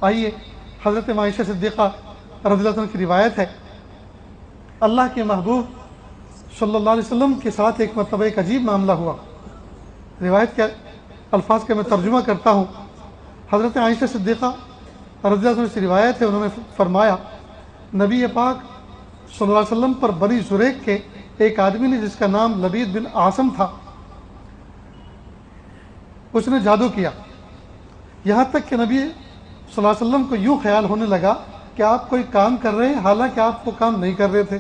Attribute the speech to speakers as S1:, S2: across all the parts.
S1: آئیے حضرت عائشہ صدیقہ رضی اللہ عنہ کی روایت ہے، اللہ کے محبوب صلی اللہ علیہ وسلم کے ساتھ ایک مرتبہ ایک عجیب معاملہ ہوا۔ روایت کے الفاظ کا میں ترجمہ کرتا ہوں۔ حضرت عائشہ صدیقہ رضی اللہ عنہ سے روایت ہے، انہوں نے فرمایا نبی پاک صلی اللہ علیہ وسلم پر بنی زریق کے ایک آدمی نے جس کا نام لبید بن عاصم تھا، اس نے جادو کیا، یہاں تک کہ نبی صلی اللہ علیہ وسلم کو یوں خیال ہونے لگا کہ آپ کوئی کام کر رہے ہیں، حالانکہ آپ وہ کام نہیں کر رہے تھے۔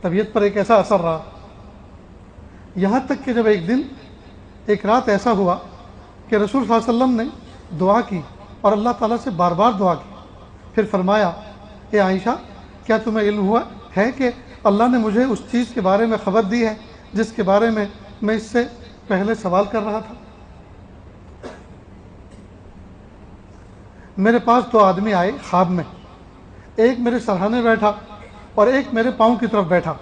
S1: طبیعت پر ایک ایسا اثر رہا، یہاں تک کہ جب ایک دن ایک رات ایسا ہوا کہ رسول صلی اللہ علیہ وسلم نے دعا کی اور اللہ تعالیٰ سے بار بار دعا کی، پھر فرمایا اے عائشہ کیا تمہیں علم ہوا ہے کہ اللہ نے مجھے اس چیز کے بارے میں خبر دی ہے جس کے بارے میں میں اس سے پہلے سوال کر رہا تھا؟ میرے پاس دو آدمی آئے خواب میں، ایک میرے سرہانے بیٹھا اور ایک میرے پاؤں کی طرف بیٹھا۔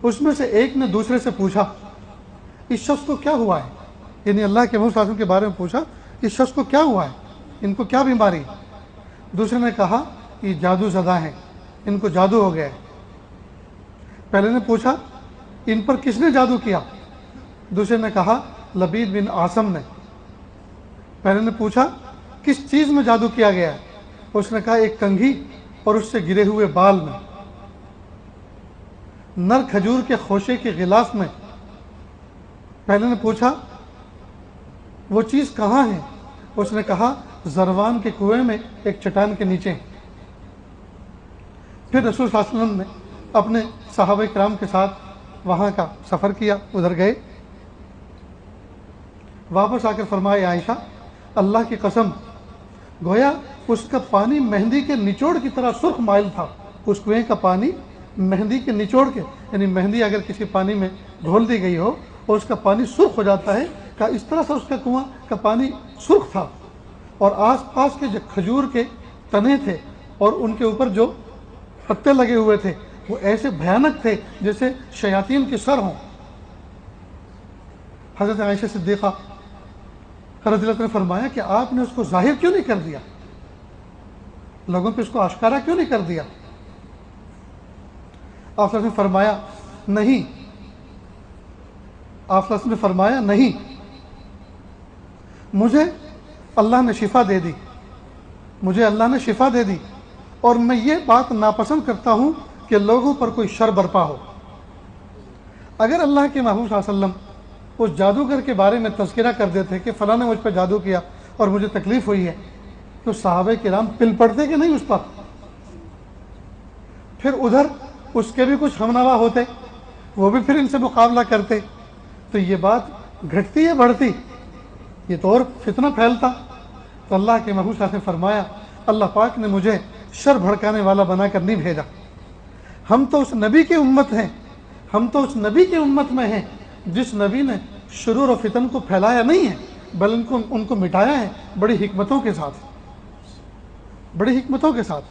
S1: اس میں سے ایک نے دوسرے سے پوچھا اس شخص کو کیا ہوا ہے، یعنی اللہ کے محبوب صلی اللہ علیہ وسلم کے بارے میں پوچھا اس شخص کو کیا ہوا ہے، ان کو کیا بیماری؟ دوسرے نے کہا یہ جادو زدہ ہیں، ان کو جادو ہو گیا ہے۔ پہلے نے پوچھا ان پر کس نے جادو کیا؟ دوسرے نے کہا لبید بن عاصم نے۔ پہلے نے پوچھا کس چیز میں جادو کیا گیا ہے؟ اس نے کہا ایک کنگھی اور اس سے گرے ہوئے بال میں، نر کھجور کے خوشے کے غلاف میں۔ پہلے نے پوچھا وہ چیز کہاں ہے؟ اس نے کہا زروان کے کنویں میں ایک چٹان کے نیچے۔ پھر رسول صلی اللہ علیہ وسلم نے اپنے صحابہ کرام کے ساتھ وہاں کا سفر کیا، ادھر گئے، واپس آ کر فرمایا عائشہ اللہ کی قسم گویا اس کا پانی مہندی کے نچوڑ کی طرح سرخ مائل تھا۔ اس کنویں کا پانی مہندی کے نچوڑ کے، یعنی مہندی اگر کسی پانی میں گھول دی گئی ہو اور اس کا پانی سرخ ہو جاتا ہے، کہ اس طرح سے اس کا کنواں کا پانی سرخ تھا، اور آس پاس کے جو کھجور کے تنے تھے اور ان کے اوپر جو پتے لگے ہوئے تھے وہ ایسے بھیانک تھے جیسے شیاطین کے سر ہوں۔ حضرت عائشہ صدیقہ رضی اللہ عنہ نے فرمایا کہ آپ نے اس کو ظاہر کیوں نہیں کر دیا، لوگوں پہ اس کو آشکارا کیوں نہیں کر دیا؟ آپ نے فرمایا نہیں، آپ نے فرمایا نہیں، مجھے اللہ نے شفا دے دی، مجھے اللہ نے شفا دے دی، اور میں یہ بات ناپسند کرتا ہوں کہ لوگوں پر کوئی شر برپا ہو۔ اگر اللہ کے محبوب صلی اللہ علیہ وسلم اس جادوگر کے بارے میں تذکرہ کر دیتے کہ فلاں نے مجھ پہ جادو کیا اور مجھے تکلیف ہوئی ہے، تو صحابہ کرام پل پڑتے کہ نہیں اس پر؟ پھر ادھر اس کے بھی کچھ ہمنوا ہوتے، وہ بھی پھر ان سے مقابلہ کرتے، تو یہ بات گھٹتی ہے بڑھتی، یہ تو اور فتنہ پھیلتا۔ تو اللہ کے محبوب صلی اللہ علیہ وسلم نے فرمایا اللہ پاک نے مجھے شر بھڑکانے والا بنا کر نہیں بھیجا، ہم تو اس نبی کی امت ہیں، ہم تو اس نبی کی امت میں ہیں جس نبی نے شرور و فتن کو پھیلایا نہیں ہے بلکہ ان کو مٹایا ہے بڑی حکمتوں کے ساتھ، بڑی حکمتوں کے ساتھ۔